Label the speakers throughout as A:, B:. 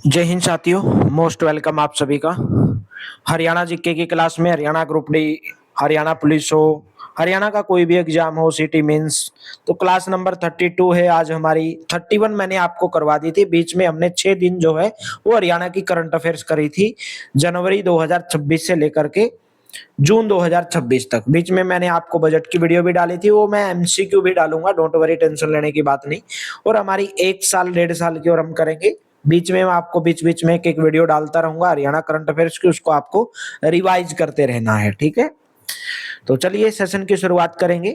A: जय हिंद साथियों, most welcome आप सभी का। हरियाणा जीके की क्लास में Haryana group D, Haryana police हो, हरियाणा का कोई भी एग्जाम हो, सिटी मेंस, तो क्लास नंबर 32 है आज हमारी। 31 मैंने आपको करवा दी थी। बीच में हमने 6 दिन जो है वो हरियाणा की करंट अफेयर्स करी थी, जनवरी 2026 से लेकर के जून 2026 तक। बीच में मैंने आपको बजट की वीडियो भी डाली थी, वो मैं एमसीक्यू भी डालूंगा, डोंट वरी, टेंशन लेने की बात नहीं। और हमारी 1 साल 1.5 साल की और हम करेंगे। बीच में मैं आपको बीच बीच में एक एक वीडियो डालता रहूंगा हरियाणा करंट अफेयर्स की, उसको आपको रिवाइज करते रहना है, ठीक है। तो चलिए सेशन की शुरुआत करेंगे।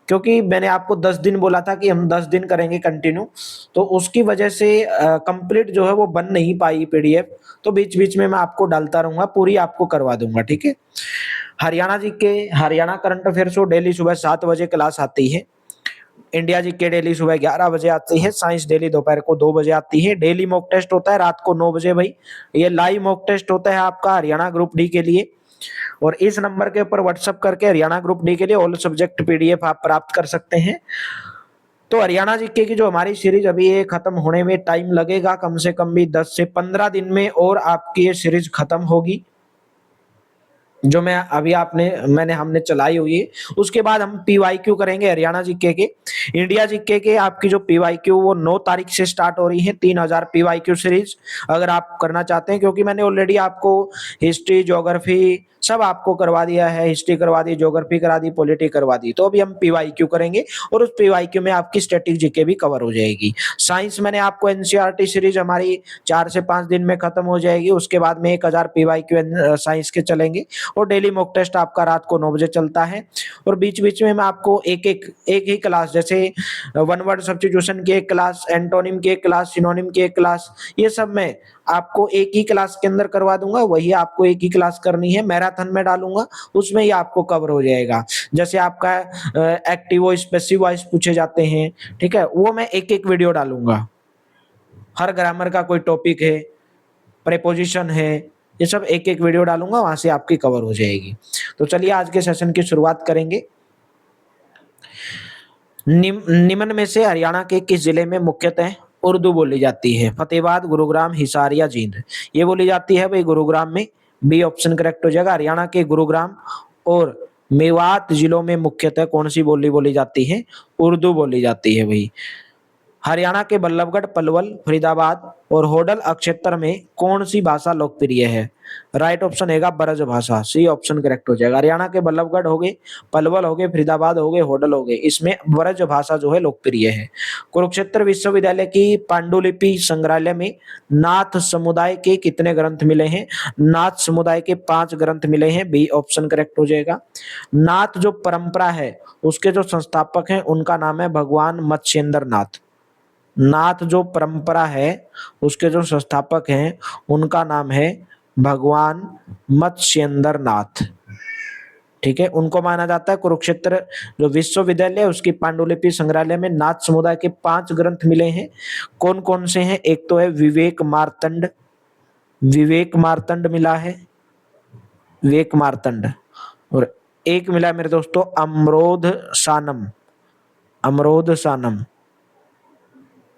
A: क्योंकि मैंने आपको 10 दिन बोला था कि हम 10 दिन करेंगे कंटिन्यू, तो उसकी वजह से कंप्लीट जो है वो बन नहीं पाई पीडीएफ। तो बीच बीच में मैं आपको डालता रहूंगा, पूरी आपको करवा दूंगा, ठीक है। हरियाणा जी के हरियाणा करंट अफेयर्स को डेली सुबह 7 बजे क्लास आती है। इंडिया जी के डेली सुबह 11 बजे आती है। साइंस डेली दोपहर को 2 बजे आती है। डेली मॉक टेस्ट होता है रात को 9 बजे भाई। ये लाइव मॉक टेस्ट होता है आपका हरियाणा ग्रुप डी के लिए। और इस नंबर के ऊपर व्हाट्सएप करके हरियाणा ग्रुप डी के लिए ऑल सब्जेक्ट पीडीएफ आप प्राप्त कर सकते हैं। तो हरियाणा जीके की जो हमारी सीरीज अभी ये खत्म होने में टाइम लगेगा, कम से कम भी 10 से 15 दिन में और आपकी ये सीरीज खत्म होगी, जो मैं अभी आपने मैंने हमने चलाई हुई है। उसके बाद हम पीवाईक्यू करेंगे हरियाणा जीके के। इंडिया जीके के आपकी जो पीवाईक्यू वो 9 तारीख से स्टार्ट हो रही है, 3000 पीवाईक्यू सीरीज, अगर आप करना चाहते हैं। क्योंकि मैंने ऑलरेडी आपको हिस्ट्री, ज्योग्राफी सब आपको करवा दिया है। हिस्ट्री करवा दी, ज्योग्राफी करा दी, पॉलिटी करवा दी। तो अभी हम पीवाईक्यू करेंगे और उस पीवाईक्यू में आपकी स्टैटिक जीके भी कवर हो जाएगी। साइंस मैंने आपको एनसीईआरटी सीरीज हमारी 4 से 5 दिन में खत्म हो जाएगी। उसके बाद में 1000 पीवाईक्यू साइंस के चलेंगे। और डेली मॉक टेस्ट आपका रात को 9 बजे चलता है। और बीच बीच में मैं आपको एक ही क्लास, जैसे वन वर्ड सब्स्टिट्यूशन की एक क्लास, एंटोनिम की एक क्लास, सिनोनिम की एक क्लास, ये सब मैं आपको एक ही क्लास के अंदर करवा दूंगा। वही आपको एक ही क्लास करनी है, मैराथन में डालूंगा, उसमें ही आपको कवर हो जाएगा। जैसे आपका एक्टिव वॉइस, पैसिव वॉइस पूछे जाते हैं, ठीक है, वो मैं एक एक वीडियो डालूंगा। हर ग्रामर का कोई टॉपिक है, प्रेपोजिशन है, ये सब एक एक वीडियो डालूंगा, वहां से आपकी कवर हो जाएगी। तो चलिए आज के सेशन की शुरुआत करेंगे। निम्न में से हरियाणा के किस जिले में मुख्यतः उर्दू बोली जाती है? फतेहाबाद, गुरुग्राम, हिसार या जींद? ये बोली जाती है भाई गुरुग्राम में। बी ऑप्शन करेक्ट हो जाएगा। हरियाणा के गुरुग्राम और मेवात जिलों में मुख्यतः कौन सी बोली बोली जाती है? उर्दू बोली जाती है भाई। हरियाणा के बल्लभगढ़, पलवल, फरीदाबाद और होडल क्षेत्र में कौन सी भाषा लोकप्रिय है? राइट ऑप्शन है ब्रज भाषा, सी ऑप्शन करेक्ट हो जाएगा। हरियाणा के बल्लभगढ़ हो गए, पलवल हो गए, फरीदाबाद हो गए, होडल हो गए, इसमें ब्रज भाषा जो है लोकप्रिय है। कुरुक्षेत्र विश्वविद्यालय की पांडुलिपि संग्रहालय में नाथ समुदाय के कितने ग्रंथ मिले हैं? नाथ समुदाय के 5 ग्रंथ मिले हैं, बी ऑप्शन करेक्ट हो जाएगा। नाथ जो परंपरा है उसके जो संस्थापक हैं उनका नाम है भगवान मत्स्येंद्र नाथ। नाथ जो परंपरा है उसके जो संस्थापक हैं उनका नाम है भगवान मत्स्येंद्र नाथ, ठीक है। उनको माना जाता है। कुरुक्षेत्र जो विश्वविद्यालय है उसकी पांडुलिपि संग्रहालय में नाथ समुदाय के 5 ग्रंथ मिले हैं। कौन कौन से हैं? एक तो है विवेक मार्तंड, विवेक मार्तंड मिला है, विवेक मार्तंड। और एक मिला मेरे दोस्तों अमरोध सानम, अमरोध सानम,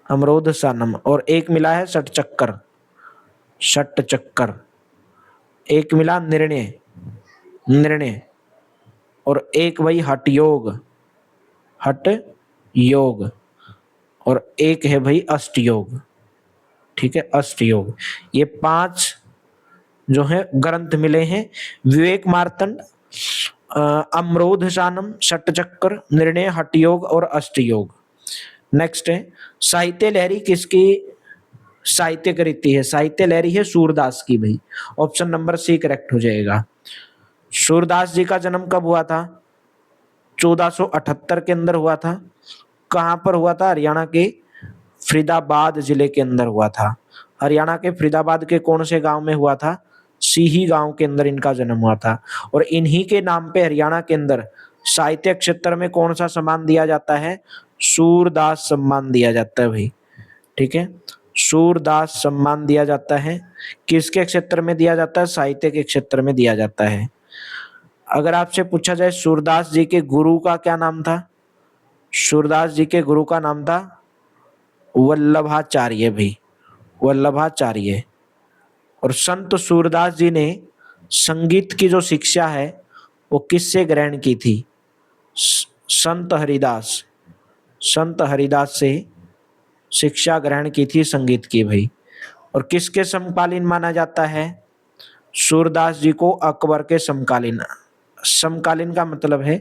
A: अमरोध सानम। और एक मिला है सट चक्कर, षट चक्कर। एक मिला निर्णय, निर्णय। और एक वही हठ योग, हठ योग। और एक है भाई अष्ट योग, ठीक है, अष्ट योग। ये 5 जो है ग्रंथ मिले हैं। विवेक मार्तंड, अमरोध शानम, षट चक्कर, निर्णय, हठ योग और अष्ट योग। नेक्स्ट है साहित्य लहरी किसकी साहित्यिक रीति है? साहित्य लहरी है सूरदास की भाई। ऑप्शन नंबर सी करेक्ट हो जाएगा। सूरदास जी का जन्म कब हुआ था? 1478 के अंदर हुआ था। कहां पर हुआ था? हरियाणा के फरीदाबाद जिले के अंदर हुआ था। हरियाणा के फरीदाबाद के कौन से गांव में हुआ था? सीही गांव के अंदर इनका जन्म हुआ था। और इन्हीं के नाम पे हरियाणा के अंदर साहित्य क्षेत्र में कौन सा सम्मान दिया जाता है? सूरदास सम्मान दिया जाता है भाई, ठीक है। सूरदास सम्मान दिया जाता है। किसके क्षेत्र में दिया जाता है? साहित्य के क्षेत्र में दिया जाता है। अगर आपसे पूछा जाए सूरदास जी के गुरु का क्या नाम था? सूरदास जी के गुरु का नाम था वल्लभाचार्य भाई, वल्लभाचार्य। और संत सूरदास जी ने संगीत की जो शिक्षा है वो किससे ग्रहण की थी? संत हरिदास, संत हरिदास से शिक्षा ग्रहण की थी संगीत की भाई। और किसके समकालीन माना जाता है? सूरदास जी को अकबर के समकालीन। समकालीन का मतलब है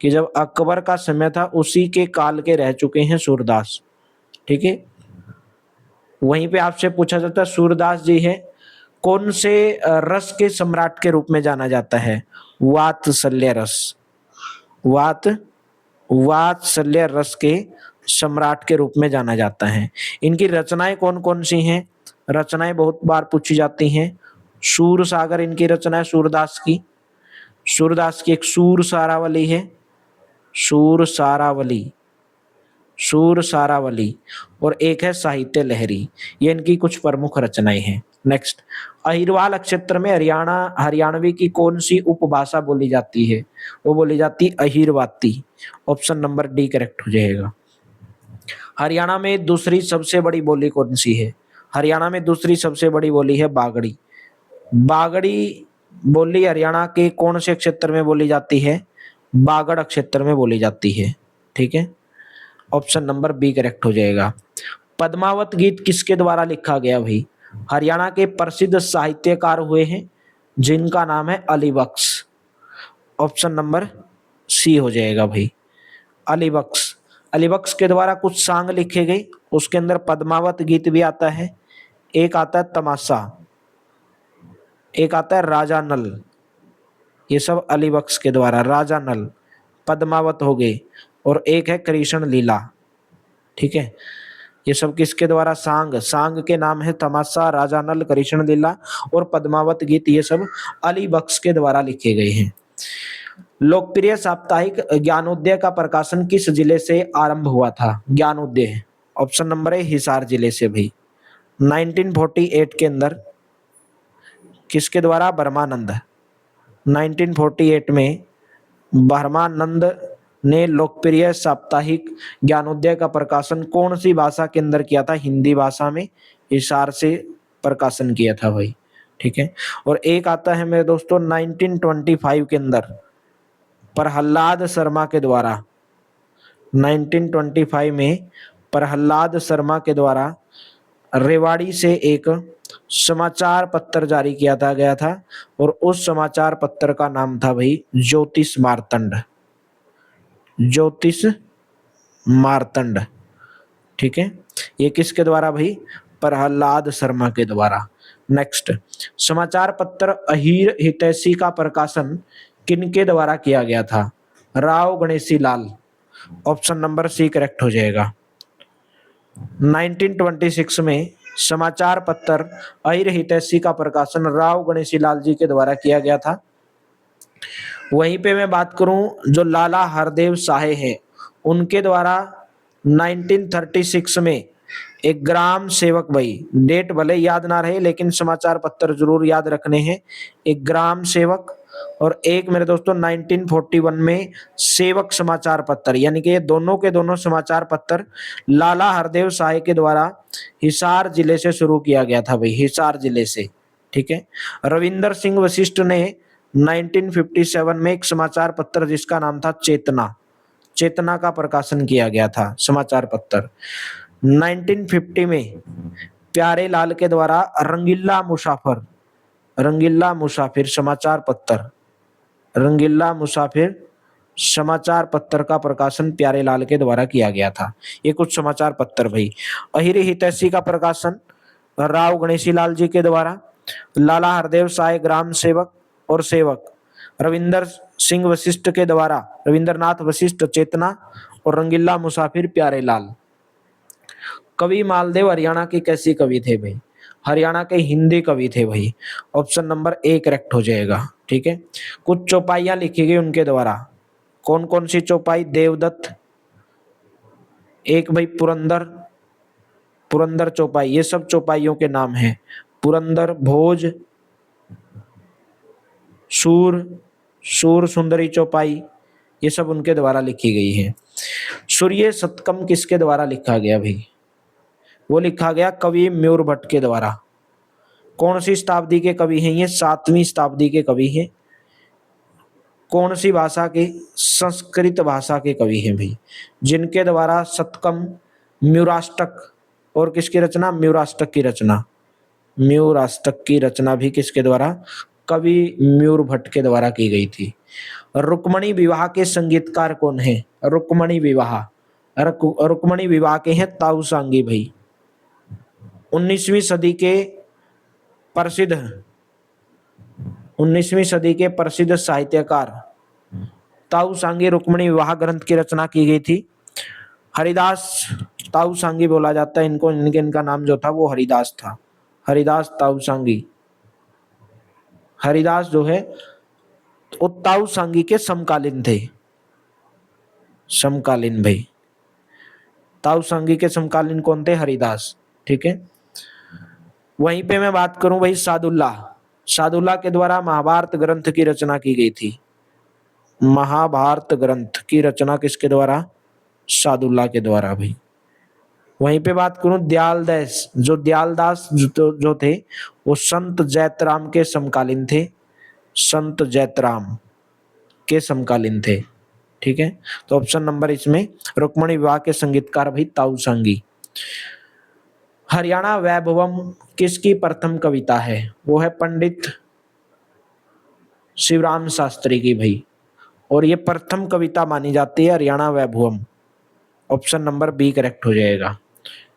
A: कि जब अकबर का समय था उसी के काल के रह चुके हैं सूरदास। ठीक है। वहीं पे आपसे पूछा जाता है सूरदास जी है कौन से रस के सम्राट के रूप में जाना जाता है? वात्सल्य रस। वात्सल्य रस के सम्राट के रूप में जाना जाता है। इनकी रचनाएं कौन कौन सी हैं? रचनाएं बहुत बार पूछी जाती हैं। सूर सागर इनकी रचना है सूरदास की। सूरदास की एक सूर सारावली है, सूर सारावली, सूर सारावली। और एक है साहित्य लहरी। ये इनकी कुछ प्रमुख रचनाएं हैं। नेक्स्ट, अहिरवाल क्षेत्र में हरियाणवी की कौन सी उपभाषा बोली जाती है? वो बोली जाती अहिरवाती। ऑप्शन नंबर डी करेक्ट हो जाएगा। हरियाणा में दूसरी सबसे बड़ी बोली कौन सी है? हरियाणा में दूसरी सबसे बड़ी बोली है बागड़ी। बागड़ी बोली हरियाणा के कौन से क्षेत्र में बोली जाती है? बागड़ क्षेत्र में बोली जाती है। ठीक है। ऑप्शन नंबर बी करेक्ट हो जाएगा। पद्मावत गीत किसके द्वारा लिखा गया भाई? हरियाणा के प्रसिद्ध साहित्यकार हुए हैं जिनका नाम है अली बख्श। ऑप्शन नंबर सी हो जाएगा भाई, अली बख्श। अली बख्श के द्वारा कुछ सांग लिखे गए, उसके अंदर पद्मावत गीत भी आता है, एक आता है तमाशा, एक आता है राजा नल। ये सब अली बख्श के द्वारा, राजा नल, पद्मावत हो गए, और एक है कृष्ण लीला। ठीक है। ये सब किसके द्वारा? सांग। सांग के नाम है तमाशा, राजा नल, कृष्ण लीला और पद्मावत गीत। ये सब अली बख्श के द्वारा लिखे गए हैं। लोकप्रिय साप्ताहिक ज्ञानोदय का प्रकाशन किस जिले से आरंभ हुआ था? ज्ञानोदय, ऑप्शन नंबर है हिसार जिले से भाई। 1948 के अंदर किसके द्वारा? ब्रह्मानंद। 1948 में ब्रह्मानंद ने लोकप्रिय साप्ताहिक ज्ञानोदय का प्रकाशन कौन सी भाषा के अंदर किया था? हिंदी भाषा में हिसार से प्रकाशन किया था भाई। ठीक है। और एक आता है मेरे दोस्तों 1925 के अंदर प्रहलाद शर्मा के द्वारा। 1925 में प्रहलाद शर्मा के द्वारा रेवाड़ी से एक समाचार पत्र जारी किया था गया था, और उस समाचार पत्र का नाम था भाई ज्योतिष मार्तंड। ज्योतिष मार्तंड। ठीक है। ये किसके द्वारा भाई? प्रहलाद शर्मा के द्वारा। नेक्स्ट, समाचार पत्र अहीर हितैषी का प्रकाशन किनके द्वारा किया गया था? Rao Ganeshi Lal. Option number C correct हो जाएगा। 1926 में समाचार पत्र अहीर हितैषी का प्रकाशन राव गणेशी लाल जी के द्वारा किया गया था। वहीं पे मैं बात करूं जो लाला हरदेव साहे हैं उनके द्वारा 1936 में एक ग्राम सेवक, भाई डेट भले याद ना रहे लेकिन समाचार पत्र जरूर याद रखने हैं। एक ग्राम सेवक और एक मेरे दोस्तों 1941 में सेवक समाचार पत्र, यानी कि ये दोनों के दोनों समाचार पत्र लाला हरदेव साहे के द्वारा हिसार जिले से शुरू किया गया था भाई, हिसार जिले से। ठीक है। रविंदर सिंह वशिष्ठ ने 1957 में एक समाचार पत्र जिसका नाम था चेतना, चेतना का प्रकाशन किया गया था समाचार पत्र। 1950 में प्यारे लाल के द्वारा रंगीला मुसाफिर, रंगीला मुसाफिर समाचार पत्र, रंगीला मुसाफिर समाचार पत्र का प्रकाशन प्यारे लाल के द्वारा किया गया था। ये कुछ समाचार पत्र भाई। अहिर हितैषी का प्रकाशन राव गणेशी लाल जी के द्वारा, लाला हरदेव साहे ग्राम सेवक और सेवक, रविंदर सिंह वशिष्ठ के द्वारा रविंद्रनाथ वशिष्ठ चेतना, और रंगीला मुसाफिर प्यारे लाल। कवि मालदेव हरियाणा के कैसे कवि थे भाई? हरियाणा के हिंदी कवि थे भाई। ऑप्शन नंबर ए करेक्ट हो जाएगा। ठीक है। कुछ चौपाइयां लिखी गई उनके द्वारा, कौन कौन सी चौपाई? देवदत्त, एक भाई पुरंदर, पुरंदर चौपाई, ये सब चौपाइयों के नाम हैं। पुरंदर, भोज, सूर, सूर सुंदरी चौपाई, ये सब उनके द्वारा लिखी गई है। सूर्य शतकम किसके द्वारा लिखा गया भाई? वो लिखा गया कवि म्यूर भट्ट के द्वारा। कौन सी शताब्दी के कवि हैं ये? 7वीं शताब्दी के कवि हैं। कौन सी भाषा के? संस्कृत भाषा के कवि हैं भाई, जिनके द्वारा शतकम, म्यूराष्टक और किसकी रचना? म्यूराष्टक की रचना। म्यूराष्टक की रचना भी किसके द्वारा? कवि म्यूर भट्ट के द्वारा की गई थी। रुक्मणी विवाह के संगीतकार कौन है? रुक्मणी विवाह, रुक्मणी विवाह के हैं ताऊ सांगी भाई। 19वीं सदी के प्रसिद्ध 19वीं सदी के प्रसिद्ध साहित्यकार ताऊ सांगी रुक्मणी विवाह ग्रंथ की रचना की गई थी। हरिदास ताऊ सांगी बोला जाता है इनको, इनका नाम जो था वो हरिदास था। हरिदास ताऊ सांगी। हरिदास जो है वो ताऊ सांगी के समकालीन थे। समकालीन भाई, ताऊ सांगी के समकालीन कौन थे? हरिदास। ठीक है। वहीं पे मैं बात करूं भाई सादुल्लाह। सादुल्लाह के द्वारा महाभारत ग्रंथ की रचना की गई थी। महाभारत ग्रंथ की रचना किसके द्वारा? सादुल्लाह के द्वारा भाई। वहीं पे बात करूं दयालदास, जो दयालदास जो थे वो संत जैतराम के समकालीन थे। संत जैतराम के समकालीन थे। ठीक है। तो ऑप्शन नंबर इसमें रुक्मणी विवाह के संगीतकार भाई ताऊ सांगी। हरियाणा वैभवम किसकी प्रथम कविता है? वो है पंडित शिवराम शास्त्री की भाई, और ये प्रथम कविता मानी जाती है Haryana Vaibhavam. Option number B correct हो जाएगा।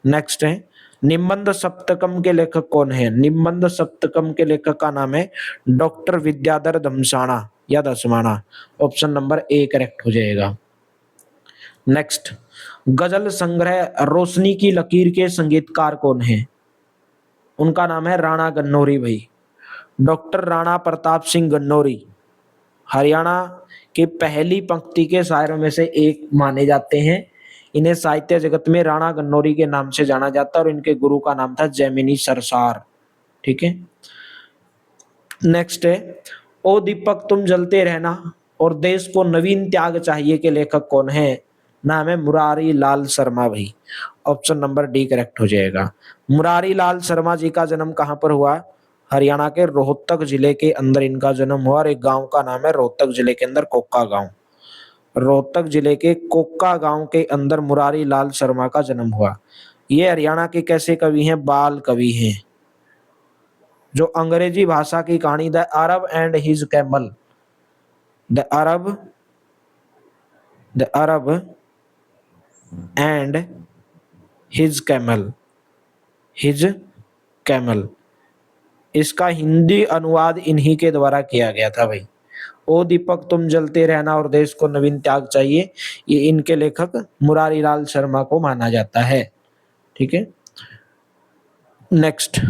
A: नेक्स्ट है निबंध सप्तकम के लेखक कौन है? निबंध सप्तकम के लेखक का नाम है डॉक्टर विद्याधर धमसाणा या Dhasmana. Option number A correct हो जाएगा। नेक्स्ट, गजल संग्रह रोशनी की लकीर के संगीतकार कौन है? उनका नाम है राणा गन्नौरी भाई। डॉक्टर राणा प्रताप सिंह गन्नौरी हरियाणा के पहली पंक्ति के शायरों में से एक माने जाते हैं। इन्हें साहित्य जगत में राणा गन्नौरी के नाम से जाना जाता है और इनके गुरु का नाम था जैमिनी सरसार। ठीक है। नेक्स्ट है ओ दीपक तुम जलते रहना और देश को नवीन त्याग चाहिए के लेखक कौन है? नाम है मुरारी लाल शर्मा भाई। ऑप्शन नंबर डी करेक्ट हो जाएगा। मुरारी लाल शर्मा जी का जन्म कहां पर हुआ? हरियाणा के रोहतक जिले के अंदर इनका जन्म हुआ और एक गांव का नाम है रोहतक जिले के अंदर कोक्का गांव। रोहतक जिले के कोक्का गांव के अंदर मुरारी लाल शर्मा का जन्म हुआ। ये हरियाणा के कैसे कवि हैं? बाल कवि हैं, जो अंग्रेजी भाषा की कहानी the Arab and his camel, the Arab and his camel, इसका हिंदी अनुवाद इन्हीं के द्वारा किया गया था भाई। ओ दीपक तुम जलते रहना और देश को नवीन त्याग चाहिए, ये इनके लेखक मुरारी लाल शर्मा को माना जाता है। ठीक है। नेक्स्ट,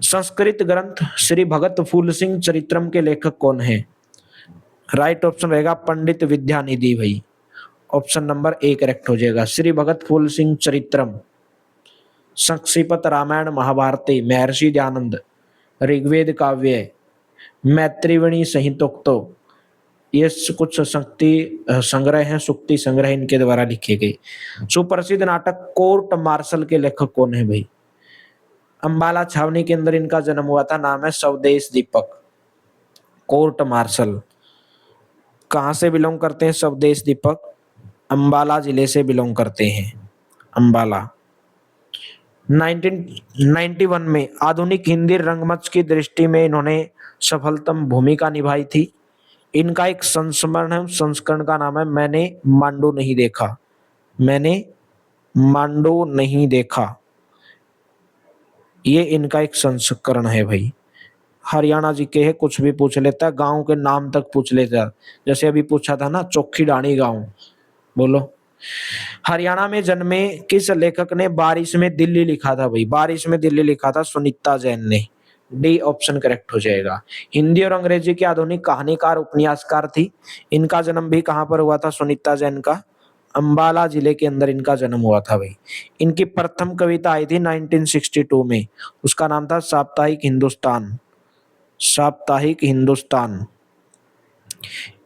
A: संस्कृत ग्रंथ श्री भगत फूल सिंह चरित्रम के लेखक कौन है? राइट ऑप्शन रहेगा पंडित विद्यानिधि भाई। ऑप्शन नंबर ए करेक्ट हो जाएगा। श्री भगत फूल सिंह चरित्रम संक्षिप्त रामायण महाभारती महर्षि दयानंद ऋग्वेद काव्य मैत्रिवणी संहितोक्तो, ये कुछ शक्ति संग्रह हैं, सुक्ति संग्रह इनके द्वारा लिखे गए। सुप्रसिद्ध नाटक कोर्ट मार्शल के लेखक कौन है भाई? अंबाला छावनी के अंदर इनका जन्म हुआ था। नाम है स्वदेश दीपक। कोर्ट मार्शल कहां से बिलोंग करते हैं? स्वदेश दीपक अंबाला जिले से बिलोंग करते हैं। अंबाला। 1991 में आधुनिक हिंदी रंगमंच की दृष्टि में इन्होंने सफलतम भूमिका निभाई थी। इनका एक संस्करण का नाम है मैंने मांडू नहीं देखा। मैंने मांडू नहीं देखा, ये इनका एक संस्करण है भाई। हरियाणा जी के है, कुछ भी पूछ लेता है, गांव के नाम तक पूछ लेता है। जैसे अभी पूछा था ना चौखी डाणी गांव, बोलो। हरियाणा में जन्मे किस लेखक ने बारिश में दिल्ली लिखा था भाई? बारिश में दिल्ली लिखा था सुनीता जैन ने। डी ऑप्शन करेक्ट हो जाएगा। हिंदी और अंग्रेजी की आधुनिक कहानीकार उपन्यासकार थी। इनका जन्म भी कहां पर हुआ था? सुनीता जैन का अंबाला जिले के अंदर इनका जन्म हुआ था भाई। इनकी प्रथम कविता आई थी 1962 में, उसका नाम था साप्ताहिक हिंदुस्तान। साप्ताहिक हिंदुस्तान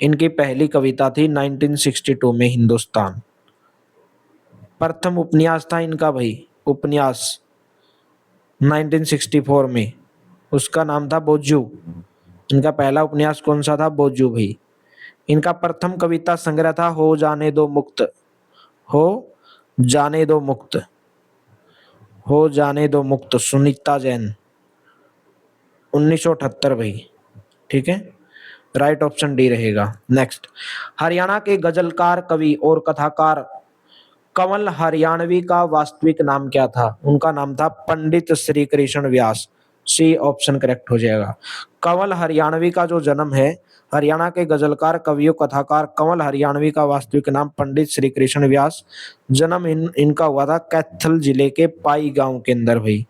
A: इनकी पहली कविता थी 1962 में, हिंदुस्तान। प्रथम उपन्यास था इनका भाई, उपन्यास 1964 में, उसका नाम था बोजू। इनका पहला उपन्यास कौन सा था? बोजू भाई। इनका प्रथम कविता संग्रह था हो जाने दो मुक्त। हो जाने दो मुक्त। हो जाने दो मुक्त, सुनीता जैन, 1978 भाई। ठीक है, राइट ऑप्शन डी रहेगा। नेक्स्ट, हरियाणा के गजलकार, कवि और कथाकार कंवल हरियाणवी का वास्तविक नाम क्या था? उनका नाम था पंडित श्री कृष्ण व्यास। सी ऑप्शन करेक्ट हो जाएगा। कंवल हरियाणवी का जो जन्म है, हरियाणा के गजलकार, कवियों, कथाकार कंवल हरियाणवी का वास्तविक नाम पंडित श्री कृष्ण व्यास। जन्म इनका हुआ था कैथल जिले के पाई गांव के अंदर भाई।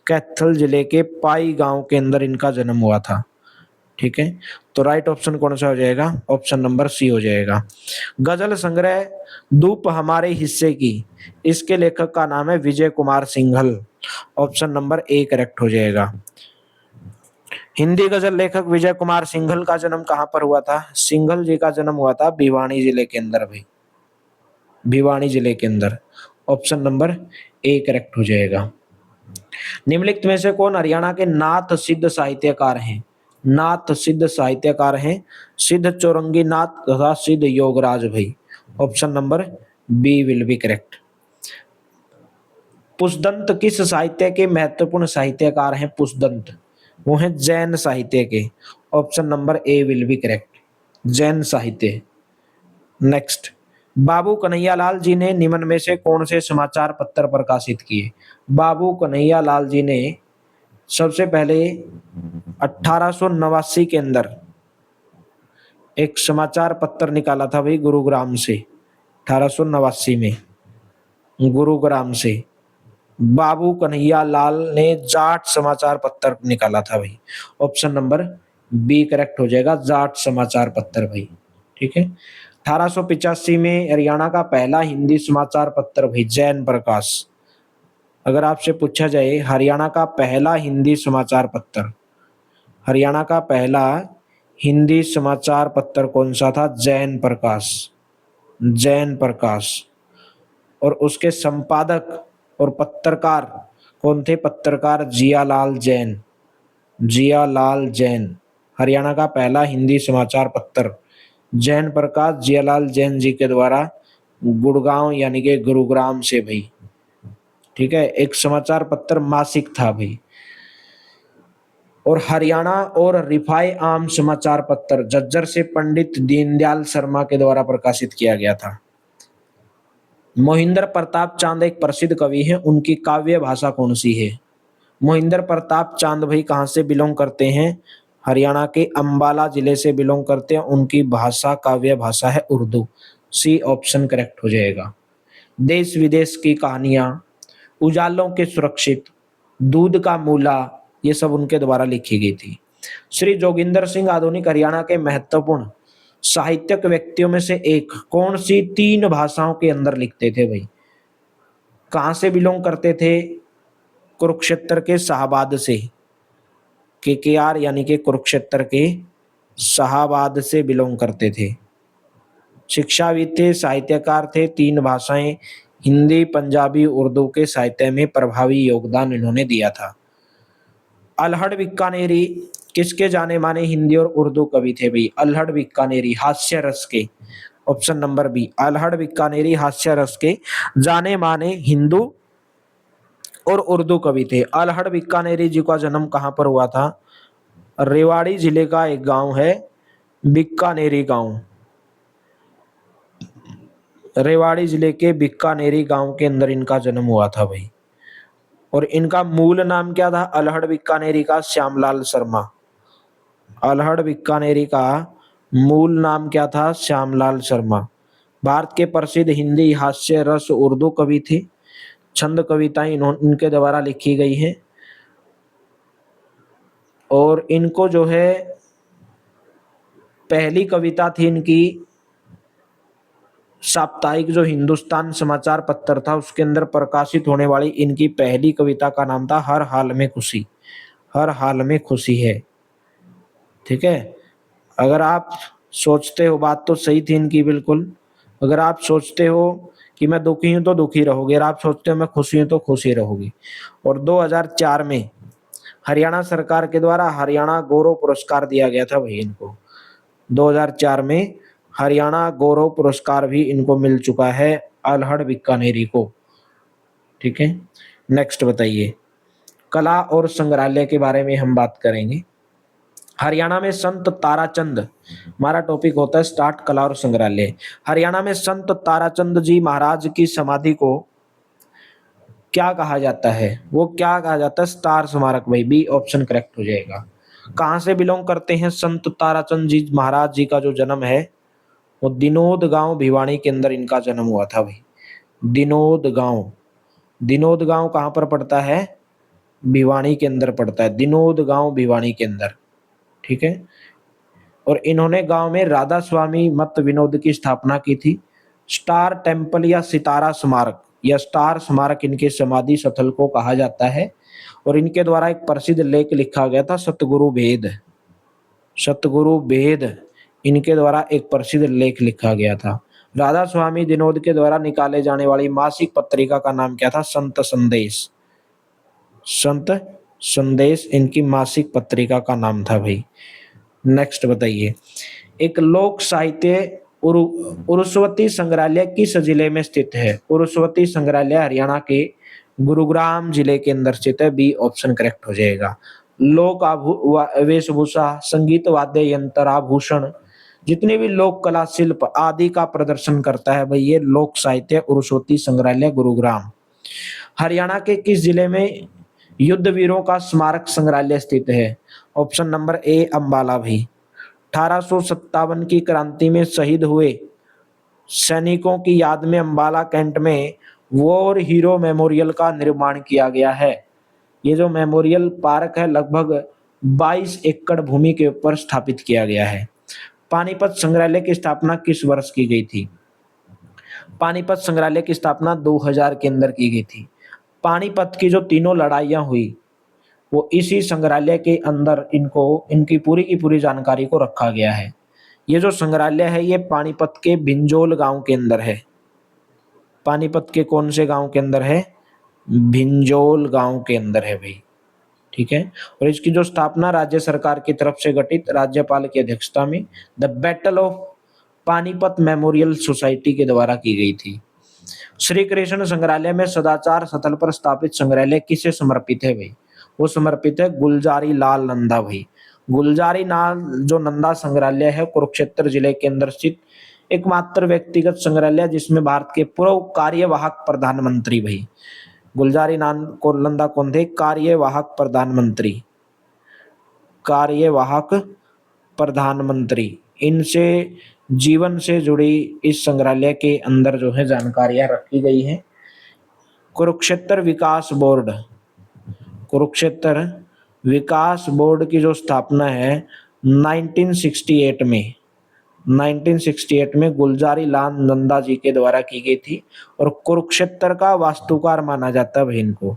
A: कैथल जिले के पाई गांव के अंदर इनका जन्म हुआ था। ठीक है, तो राइट ऑप्शन कौन सा हो जाएगा? ऑप्शन नंबर सी हो जाएगा। गजल संग्रह धूप हमारे हिस्से की, इसके लेखक का नाम है Vijay Kumar Singhal. Option number A correct हो जाएगा। हिंदी गजल लेखक विजय कुमार सिंघल का जन्म कहां पर हुआ था? सिंघल जी का जन्म हुआ था भिवानी जिले के अंदर भाई। भिवानी जिले के अंदर। ऑप्शन नंबर ए करेक्ट हो जाएगा। निम्नलिखित में से कौन हरियाणा के नाथ सिद्ध साहित्यकार हैं? नाथ सिद्ध साहित्यकार हैं सिद्ध चौरंगी नाथ तथा सिद्ध योगराज भाई। Option number B will be correct. Pushpadant किस साहित्य के महत्वपूर्ण साहित्यकार हैं? पुष्पदंत वो हैं जैन साहित्य के। Option number A will be correct, Jain साहित्य। नेक्स्ट, बाबू कन्हैयालाल जी ने निम्न में से कौन से समाचार पत्र प्रकाशित किए? बाबू कन्हैयालाल जी ने सबसे पहले 1889 के अंदर एक समाचार पत्र निकाला था भाई गुरुग्राम से। 1889 में गुरुग्राम से बाबू कन्हैयालाल ने जाट समाचार पत्र निकाला था भाई। ऑप्शन नंबर बी करेक्ट हो जाएगा, जाट समाचार पत्र भाई। ठीक है, 1885 में हरियाणा का पहला हिंदी समाचार पत्र भाई जैन प्रकाश। अगर आपसे पूछा जाए हरियाणा का पहला हिंदी समाचार पत्र, हरियाणा का पहला हिंदी समाचार पत्र कौन सा था? जैन प्रकाश। जैन प्रकाश। और उसके संपादक और पत्रकार कौन थे? पत्रकार जियालाल जैन। जियालाल जैन। हरियाणा का पहला हिंदी समाचार पत्र जैन प्रकाश जियालाल जैन जी के द्वारा गुड़गांव यानी कि गुरुग्राम से भाई। ठीक है, एक समाचार पत्र मासिक था भाई। और हरियाणा और रिफाई आम समाचार पत्र झज्जर से पंडित दीनदयाल शर्मा के द्वारा प्रकाशित किया गया था। मोहिंद्र प्रताप चांद एक प्रसिद्ध कवि हैं, उनकी काव्य भाषा कौन सी है? मोहिंद्र प्रताप चांद भाई कहाँ से बिलोंग करते हैं? हरियाणा के अंबाला जिले से बिलोंग करते हैं। उनकी भाषा, काव्य भाषा है उर्दू। सी ऑप्शन करेक्ट हो जाएगा। देश विदेश की कहानियां, उजालों के सुरक्षित, दूध का मूला, ये सब उनके द्वारा लिखी गई थी। श्री जोगिंदर सिंह आधुनिक हरियाणा के महत्वपूर्ण साहित्यिक व्यक्तियों में से एक, कौन सी 3 भाषाओं के अंदर लिखते थे भाई? कहां से बिलोंग करते थे? कुरुक्षेत्र के शाहबाद से। केकेआर यानी कि कुरुक्षेत्र के शाहबाद से बिलोंग करते थे। शिक्षाविद थे, साहित्यकार थे, 3 भाषाएं हिंदी, पंजाबी, उर्दू के साहित्य में प्रभावी योगदान इन्होंने दिया था। अल्हड़ बीकानेरी किसके जाने माने हिंदी और उर्दू कवि थे भाई? अल्हड़ बीकानेरी हास्य रस के। ऑप्शन नंबर बी, अल्हड़ बीकानेरी हास्य रस के जाने माने हिंदू और उर्दू कवि थे। अल्हड़ बीकानेरी जी का जन्म कहां पर हुआ था? रेवाड़ी जिले का एक गांव है बीकानेरी गांव। रेवाड़ी जिले के बीकानेरी गांव के अंदर इनका जन्म हुआ था भाई। और इनका मूल नाम क्या था? अल्हड़ बीकानेरी का श्यामलाल शर्मा। अल्हड़ बीकानेरी का मूल नाम क्या था? श्यामलाल शर्मा। भारत के प्रसिद्ध हिंदी हास्य रस उर्दू कवि थे। छंद कविताएं इनके द्वारा लिखी गई हैं। और इनको जो है पहली कविता थी इनकी साप्ताहिक जो हिंदुस्तान समाचार पत्र था उसके अंदर प्रकाशित होने वाली इनकी पहली कविता का नाम था हर हाल में खुशी। हर हाल में खुशी है। ठीक है, अगर आप सोचते हो, बात तो सही थी इनकी बिल्कुल, अगर आप सोचते हो कि मैं दुखी हूं तो दुखी रहोगे, और आप सोचते हो मैं खुशी हूं तो खुशी रहोगी। और 2004 में हरियाणा सरकार के द्वारा हरियाणा गौरव पुरस्कार दिया गया था भाई इनको। 2004 में हरियाणा गौरव पुरस्कार भी इनको मिल चुका है, अल्हड़ बीकानेरी को। ठीक है, नेक्स्ट बताइए। कला और संग्रहालय के बारे में हम बात करेंगे। हरियाणा में संत ताराचंद, हमारा टॉपिक होता है स्टार्ट कला और संग्रहालय। हरियाणा में संत ताराचंद जी महाराज की समाधि को क्या कहा जाता है? वो क्या कहा जाता है? स्टार स्मारक भाई, बी ऑप्शन करेक्ट हो जाएगा। कहाँ से बिलोंग करते हैं संत ताराचंद जी महाराज जी का जो जन्म है वो दिनोद गांव भिवानी के अंदर इनका जन्म हुआ था भाई। दिनोद गांव, दिनोद गांव कहाँ पर पड़ता है? भिवानी के अंदर पड़ता है, दिनोद गांव भिवानी के अंदर। ठीक है, और इन्होंने गांव में राधा स्वामी मत विनोद की स्थापना की थी। स्टार टेम्पल या सितारा स्मारक या स्टार स्मारक इनके समाधि स्थल को कहा जाता है। और इनके द्वारा एक प्रसिद्ध लेख लिखा गया था सतगुरु भेद, सतगुरु भेद इनके द्वारा एक प्रसिद्ध लेख लिखा गया था। राधा स्वामी दिनोद के द्वारा निकाले जाने वाली मासिक पत्रिका का नाम क्या था? संत संदेश, संत संदेश इनकी मासिक पत्रिका का नाम था भाई। नेक्स्ट बताइए। एक लोक साहित्य उरुस्वती संग्रहालय किस जिले में स्थित है? उरुस्वती संग्रहालय हरियाणा के गुरुग्राम जिले के अंदर स्थित है, बी ऑप्शन करेक्ट हो जाएगा। लोक वेशभूषा, संगीत वाद्य यंत्र, आभूषण, जितने भी लोक कला शिल्प आदि का प्रदर्शन करता है भाई ये लोक साहित्य उरुस्वती संग्रहालय गुरुग्राम। हरियाणा के किस जिले में युद्ध वीरों का स्मारक संग्रहालय स्थित है? ऑप्शन नंबर ए अंबाला भाई। 1857 की क्रांति में शहीद हुए सैनिकों की याद में अंबाला कैंट में वॉर हीरो मेमोरियल का निर्माण किया गया है। ये जो मेमोरियल पार्क है लगभग 22 एकड़ भूमि के ऊपर स्थापित किया गया है। पानीपत संग्रहालय की स्थापना किस वर्ष की गई थी? पानीपत संग्रहालय की स्थापना 2000 के अंदर की गई थी। पानीपत की जो तीनों लड़ाइयां हुई वो इसी संग्रहालय के अंदर इनको इनकी पूरी की पूरी जानकारी को रखा गया है। ये जो संग्रहालय है ये पानीपत के भिंजोल गांव के अंदर है। पानीपत के कौन से गांव के अंदर है? भिंजोल गांव के अंदर है भाई। ठीक है, और इसकी जो स्थापना राज्य सरकार की तरफ से गठित राज्यपाल की अध्यक्षता में the battle of Panipat memorial society के द्वारा की गई थी। श्री कृष्ण संग्रहालय में सदाचार स्थल पर स्थापित संग्रहालय किसे समर्पित है भाई? वो समर्पित है गुलजारी लाल नंदा भाई। गुलजारी लाल जो नंदा संग्रहालय है कुरुक्षेत्र जिले के अंदर स्थित एकमात्र व्यक्तिगत संग्रहालय जिसमें भारत के पूर्व कार्यवाहक प्रधानमंत्री भाई गुलजारी नंदा कौन थे? कार्यवाहक प्रधानमंत्री, कार्यवाहक प्रधानमंत्री। इनसे जीवन से जुड़ी इस संग्रहालय के अंदर जो है जानकारियां रखी गई हैं। कुरुक्षेत्र विकास बोर्ड, कुरुक्षेत्र विकास बोर्ड की जो स्थापना है 1968 में 1968 में गुलजारी लाल नंदा जी के द्वारा की गई थी। और कुरुक्षेत्र का वास्तुकार माना जाता है भाई इनको।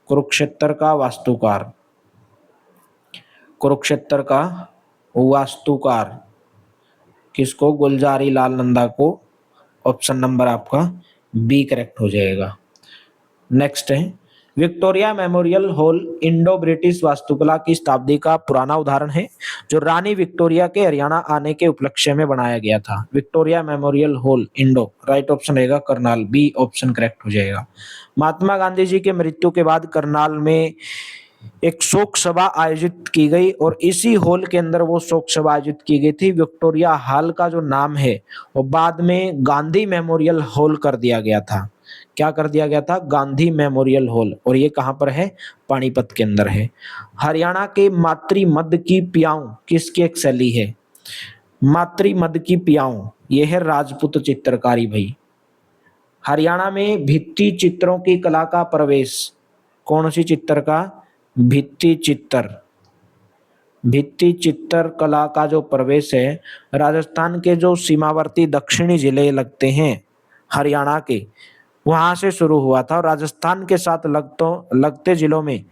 A: कुरुक्षेत्र का वास्तुकार, कुरुक्षेत्र का वास्तुकार किसको? गुलजारी लाल नंदा को। ऑप्शन नंबर आपका बी करेक्ट हो जाएगा। नेक्स्ट है Victoria memorial hall Indo British वास्तुकला की शताब्दी का पुराना उदाहरण है जो रानी विक्टोरिया के हरियाणा आने के उपलक्ष्य में बनाया गया था। Victoria memorial hall Indo, right option रहेगा करनाल, बी ऑप्शन करेक्ट हो जाएगा। महात्मा गांधी जी की मृत्यु के बाद करनाल में एक शोक सभा आयोजित की गई और इसी हॉल के अंदर वो शोक सभा आयोजित की गई थी। विक्टोरिया हॉल का जो नाम है वो बाद में गांधी मेमोरियल हॉल कर दिया गया था। क्या कर दिया गया था? Gandhi memorial hall. और ये कहां पर है? पानीपत के अंदर है। हरियाणा के मातृ मद की पियाऊ किसकी एक शैली है? मातृ मद की पियाऊ ये है राजपूत चित्रकारी भाई। हरियाणा में भित्ति चित्रों की कला का प्रवेश, कौन सी चित्र का? भित्ति चित्र, भित्ति चित्र कला का जो प्रवेश है राजस्थान के जो सीमावर्ती दक्षिणी जिले लगते हैं हरियाणा के वहां से शुरू हुआ था। और राजस्थान के साथ लगते जिलों में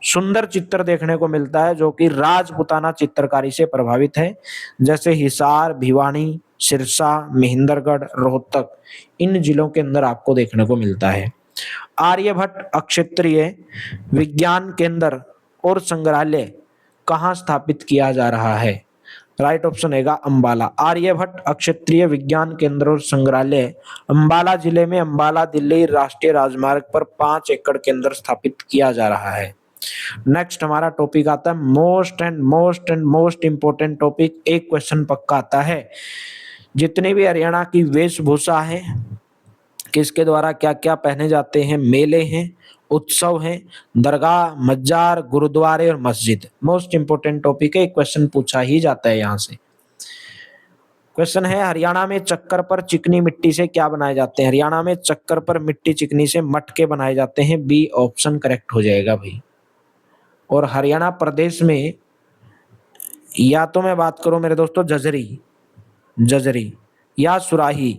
A: सुंदर चित्र देखने को मिलता है जो कि राजपुताना चित्रकारी से प्रभावित है, जैसे हिसार, भिवानी, सिरसा, महेंद्रगढ़, रोहतक, इन जिलों के अंदर आपको देखने को मिलता है। आर्यभट्ट अक्षेत्रीय विज्ञान केंद्र और संग्रहालय कहाँ स्थापित किया जा रहा है? राइट ऑप्शन रहेगा अंबाला। आर्यभट्ट अक्षेत्रीय विज्ञान केंद्र और संग्रहालय अंबाला जिले में अंबाला दिल्ली राष्ट्रीय राजमार्ग पर 5 एकड़ के अंदर स्थापित किया जा रहा है। नेक्स्ट हमारा टॉपिक आता है मोस्ट इंपोर्टेंट टॉपिक। एक क्वेश्चन पक्का आता है, जितने भी हरियाणा की वेशभूषा है, किसके द्वारा क्या क्या पहने जाते हैं, मेले हैं, उत्सव हैं, दरगाह, मजार, गुरुद्वारे और मस्जिद। मोस्ट इंपोर्टेंट टॉपिक है, एक क्वेश्चन पूछा ही जाता है यहाँ से। क्वेश्चन है, हरियाणा में चक्कर पर चिकनी मिट्टी से क्या बनाए जाते हैं? हरियाणा में चक्कर पर मिट्टी चिकनी से मटके बनाए जाते हैं। बी ऑप्शन करेक्ट हो जाएगा भाई। और हरियाणा प्रदेश में, या तो मैं बात करूं मेरे दोस्तों जजरी या सुराही,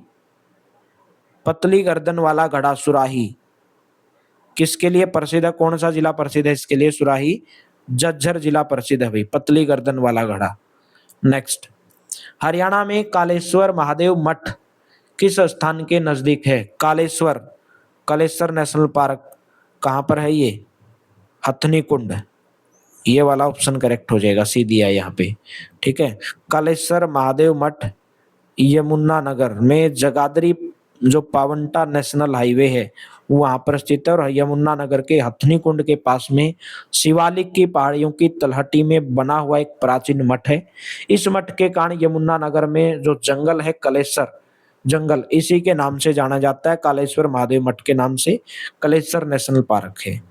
A: पतली गर्दन वाला घड़ा सुराही किसके लिए प्रसिद्ध है? कौन सा जिला प्रसिद्ध है इसके लिए? सुराही झज्जर जिला प्रसिद्ध है भाई, पतली गर्दन वाला घड़ा। नेक्स्ट, हरियाणा में कालेश्वर महादेव मठ किस स्थान के नजदीक है? कालेश्वर नेशनल पार्क कहां पर है ये? हथनी कुंड, ये वाला ऑप्शन करेक्ट हो जाएगा, सी दिया यहाँ पे। ठीक है, कालेश्वर महादेव मठ यमुनानगर में जगाधरी जो पावंटा नेशनल हाईवे है वहां पर स्थित है, और यमुनानगर के हथनी कुंड के पास में शिवालिक की पहाड़ियों की तलहटी में बना हुआ एक प्राचीन मठ है। इस मठ के कारण यमुनानगर में जो जंगल है कलेश्वर जंगल, इसी के नाम से जाना जाता है, कालेश्वर महादेव मठ के नाम से कलेश्वर नेशनल पार्क है।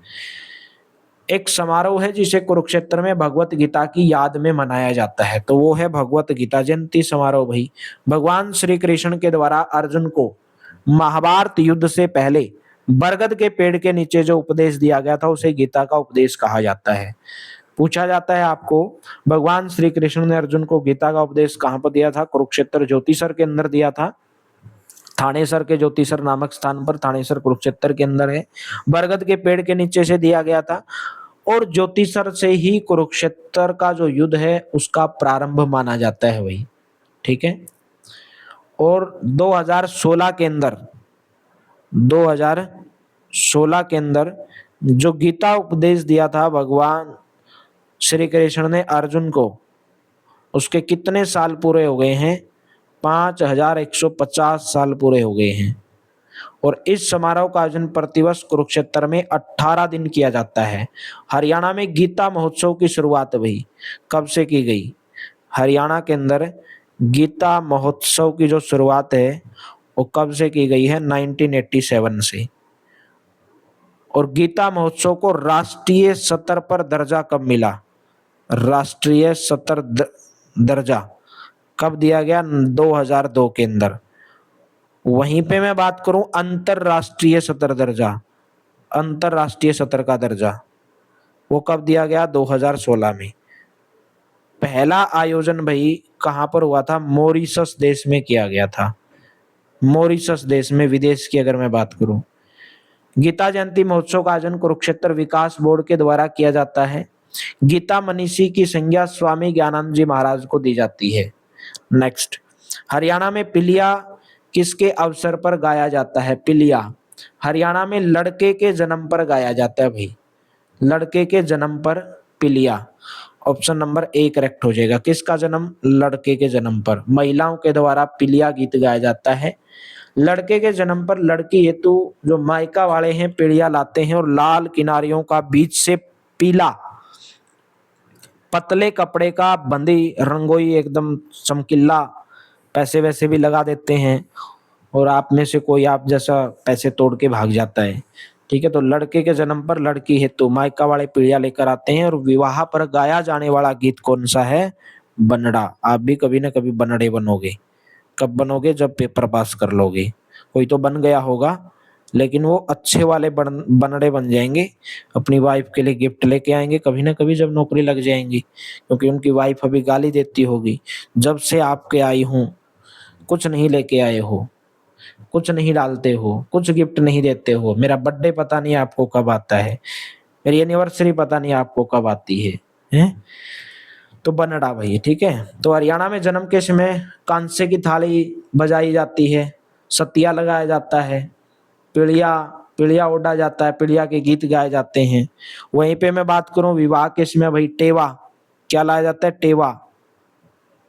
A: एक समारोह है जिसे कुरुक्षेत्र में भगवत गीता की याद में मनाया जाता है, तो वो है भगवत गीता जयंती समारोह भाई। भगवान श्री कृष्ण के द्वारा अर्जुन को महाभारत युद्ध से पहले बरगद के पेड़ के नीचे जो उपदेश दिया गया था उसे गीता का उपदेश कहा जाता है। पूछा जाता है आपको, भगवान श्री कृष्ण ने अर्जुन को गीता का उपदेश कहां पर दिया था? कुरुक्षेत्र ज्योतिसर के अंदर दिया था। थानेसर के ज्योतिसर नामक स्थान पर, थानेसर कुरुक्षेत्र के अंदर है। बरगद के पेड़ के नीचे से दिया गया था, और ज्योतिसर से ही कुरुक्षेत्र का जो युद्ध है उसका प्रारंभ माना जाता है भाई। ठीक है, और 2016 के अंदर जो गीता उपदेश दिया था भगवान श्री कृष्ण ने अर्जुन को, उसके कितने साल पूरे हो गए हैं? 5150 साल पूरे हो गए हैं। और इस समारोह का आयोजन प्रतिवर्ष कुरुक्षेत्र में 18 दिन किया जाता है। हरियाणा में गीता महोत्सव की शुरुआत भाई कब से की गई? हरियाणा के अंदर गीता महोत्सव की जो शुरुआत है वो कब से की गई है? 1987 से। और गीता महोत्सव को राष्ट्रीय स्तर पर दर्जा कब मिला? राष्ट्रीय स्तर दर्जा कब दिया गया? 2002 के अंदर। वहीं पे मैं बात करूं अंतरराष्ट्रीय स्तर का दर्जा वो कब दिया गया? 2016 में। पहला आयोजन भाई कहां पर हुआ था? मॉरिशस देश में किया गया था। मॉरिशस देश में, विदेश की अगर मैं बात करूं। गीता जयंती महोत्सव का आयोजन कुरुक्षेत्र विकास बोर्ड के द्वारा किया जाता है। गीता मनीषी की संज्ञा स्वामी ज्ञानानंद जी महाराज को दी जाती है। नेक्स्ट, हरियाणा में पिलिया किसके अवसर पर गाया जाता है? पिलिया हरियाणा में लड़के के जन्म पर गाया जाता है भाई। लड़के के जन्म पर पिलिया, ऑप्शन नंबर ए करेक्ट हो जाएगा। किसका जन्म? लड़के के जन्म पर महिलाओं के द्वारा पिलिया गीत गाया जाता है। लड़के के जन्म पर लड़की हेतु जो मायका वाले हैं पिलिया लाते हैं, और लाल किनारियों का बीच से पीला पतले कपड़े का बंदी रंगोई एकदम चमकीला पैसे वैसे भी लगा देते हैं, और आप में से कोई आप जैसा पैसे तोड़ के भाग जाता है। ठीक है, तो लड़के के जन्म पर लड़की हेतु मायका वाले पीढ़िया लेकर आते हैं। और विवाह पर गाया जाने वाला गीत कौन सा है? बनड़ा। आप भी कभी ना कभी बनड़े बनोगे। कब बनोगे? जब पेपर पास कर लोगे। कोई तो बन गया होगा, लेकिन वो अच्छे वाले बनड़े बन जाएंगे। अपनी वाइफ के लिए गिफ्ट लेके आएंगे कभी ना कभी जब नौकरी लग जाएंगी, क्योंकि उनकी वाइफ अभी गाली देती होगी, जब से आपके आई हूँ कुछ नहीं लेके आए हो, कुछ नहीं डालते हो, कुछ गिफ्ट नहीं देते हो, मेरा बर्थडे पता नहीं आपको कब आता है, मेरी एनिवर्सरी पता नहीं आपको कब आती है, हैं? तो बनड़ा भाई, ठीक है। तो हरियाणा में जन्म के समय कांसे की थाली बजाई जाती है, सतिया लगाया जाता है, पीढ़िया पीढ़िया ओढ़ा जाता है, पीढ़िया के गीत गाए जाते हैं। वहीं पे मैं बात करूं विवाह के समय भाई टेवा, क्या लाया जाता है, टेवा,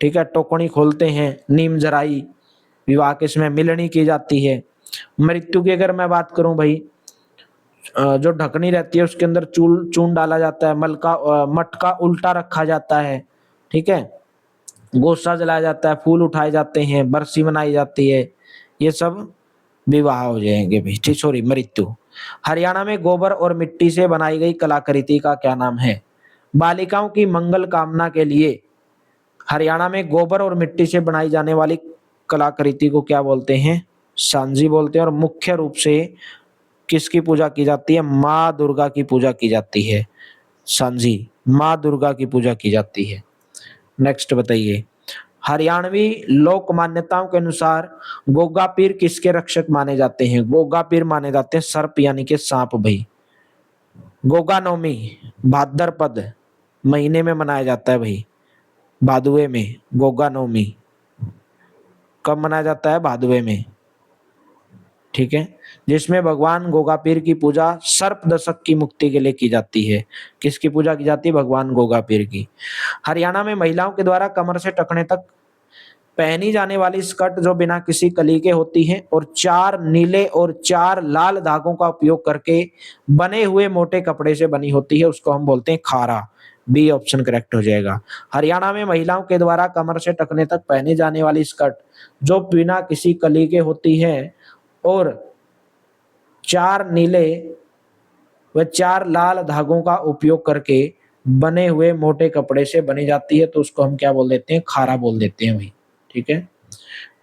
A: ठीक है। टोकनी खोलते हैं, नीम जराई, विवाह के समय मिलनी की जाती है। मृत्यु की अगर मैं बात करूं भाई, जो ढकनी रहती है उसके अंदर चूल चून डाला जाता है, मटका उल्टा रखा जाता है, ठीक है। गोसा जलाया जाता है, फूल उठाए जाते हैं, बरसी मनाई जाती है। ये सब विवाह हो जाएंगे भाई, ठीक, सॉरी मृत्यु। हरियाणा में गोबर और मिट्टी से बनाई गई कलाकृति का क्या नाम है? बालिकाओं की मंगल कामना के लिए हरियाणा में गोबर और मिट्टी से बनाई जाने वाली कलाकृति को क्या बोलते हैं? सांझी बोलते हैं। और मुख्य रूप से किसकी पूजा की जाती है? माँ दुर्गा की पूजा की जाती है। सांझी माँ दुर्गा की पूजा की जाती है। नेक्स्ट बताइए, हरियाणवी लोक मान्यताओं के अनुसार गोगा पीर किसके रक्षक माने जाते हैं? गोगा पीर माने जाते हैं सर्प यानी कि सांप भाई। गोगा नवमी भाद्रपद महीने में मनाया जाता है भाई, भादुए में। गोगा नवमी कब मनाया जाता है? भादुए में, ठीक है। जिसमें भगवान गोगा पीर की पूजा सर्प दशक की मुक्ति के लिए की जाती है। किसकी पूजा की जाती है? भगवान गोगा पीर की। हरियाणा में महिलाओं के द्वारा कमर से टखने तक पहनी जाने वाली स्कर्ट जो बिना किसी कली के होती है और 4 नीले और 4 लाल धागों का उपयोग करके बने हुए मोटे कपड़े से बनी होती है, उसको हम बोलते हैं खारा। बी ऑप्शन करेक्ट हो जाएगा। हरियाणा में महिलाओं के द्वारा कमर से टखने तक पहनी जाने वाली स्कर्ट जो बिना किसी कली के होती है और 4 नीले व 4 लाल धागों का उपयोग करके बने हुए मोटे कपड़े से बनी जाती है, तो उसको हम क्या बोल देते हैं? खारा बोल देते हैं भाई, ठीक है।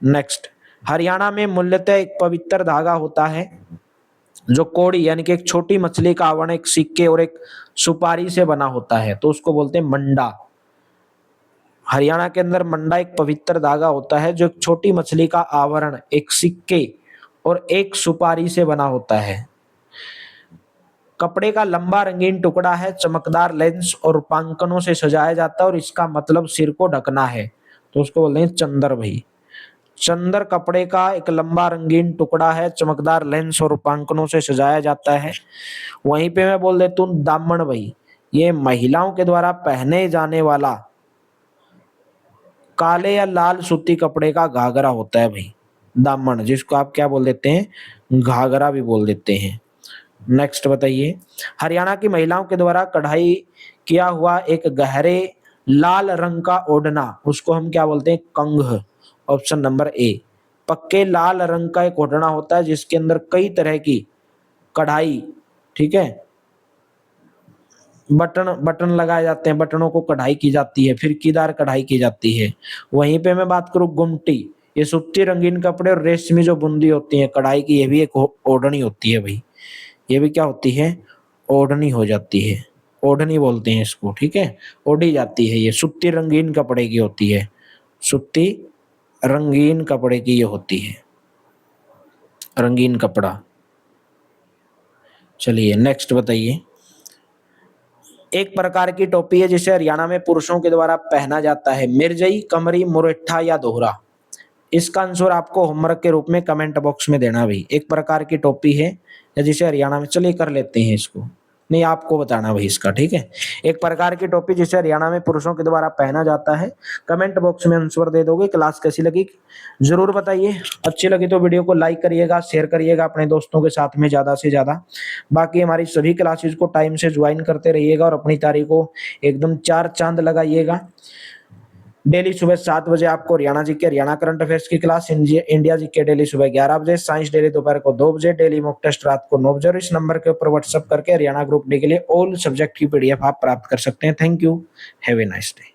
A: नेक्स्ट, हरियाणा में मूल्यतः एक पवित्र धागा होता है जो कोड़ी यानी कि एक छोटी मछली का आवरण, एक सिक्के और एक सुपारी से बना होता है, तो उसको बोलते हैं मंडा। हरियाणा के अंदर मंडा एक पवित्र धागा होता है जो एक छोटी मछली का आवरण, एक सिक्के और एक सुपारी से बना होता है। कपड़े का लंबा रंगीन टुकड़ा है, चमकदार लेंस और रूपांकनों से सजाया जाता है और इसका मतलब सिर को ढकना है, तो उसको बोलते हैं चंदर भाई। चंदर कपड़े का एक लंबा रंगीन टुकड़ा है, चमकदार लेंस और रूपांकनों से सजाया जाता है। वहीं पे मैं बोल देता हूँ दामन भाई, ये महिलाओं के द्वारा पहने जाने वाला काले या लाल सूती कपड़े का घाघरा होता है भाई, दामन, जिसको आप क्या बोल देते हैं? घाघरा भी बोल देते हैं। नेक्स्ट बताइए, हरियाणा की महिलाओं के द्वारा कढ़ाई किया हुआ एक गहरे लाल रंग का ओढ़ना, उसको हम क्या बोलते हैं? कंघ। Option number A. पक्के लाल रंग का एक ओढ़ना होता है जिसके अंदर कई तरह की कढ़ाई, ठीक है, बटन बटन लगाए जाते हैं, बटनों को कढ़ाई की जाती है, फिरकीदार कढ़ाई की जाती है। वहीं पे मैं बात करूं गुमटी, ये सूती रंगीन कपड़े और रेशमी जो बुंदी होती है कढ़ाई की, ये भी एक ओढ़नी होती है भाई। ये भी क्या होती है? ओढ़नी हो जाती है, ओढ़नी बोलते हैं इसको, ठीक है। ओढ़ी जाती है, ये सूती रंगीन कपड़े की होती है, सूती रंगीन कपड़े की ये होती है, रंगीन कपड़ा। चलिए नेक्स्ट बताइए, एक प्रकार की टोपी है जिसे हरियाणा में पुरुषों के द्वारा पहना जाता है, मिर्जई, कमरी, मुरेठा या दोहरा। इसका आंसर आपको होमवर्क के रूप में कमेंट बॉक्स में देना भाई। एक प्रकार की टोपी है या जिसे हरियाणा में, चलिए कर लेते हैं इसको, नहीं आपको बताना भाई इसका, ठीक है। एक प्रकार की टोपी जिसे हरियाणा में पुरुषों के द्वारा पहना जाता है। कमेंट बॉक्स में आंसर दे दोगे। क्लास कैसी लगी जरूर बताइए। अच्छी लगी तो वीडियो को लाइक करिएगा, शेयर करिएगा अपने दोस्तों के साथ में ज्यादा से ज्यादा। बाकी हमारी सभी क्लासेस को टाइम से ज्वाइन करते रहिएगा और अपनी तारीख को एकदम 4 चांद लगाइएगा। डेली सुबह 7 बजे आपको हरियाणा जी के हरियाणा करंट अफेयर्स की क्लास, इंडिया जी के डेली सुबह 11 बजे, साइंस डेली दोपहर को 2 बजे, डेली मॉक टेस्ट रात को 9 बजे। और इस नंबर के ऊपर व्हाट्सएप करके हरियाणा ग्रुप डी के लिए ऑल सब्जेक्ट की पीडीएफ आप प्राप्त कर सकते हैं। Thank you, have a nice day.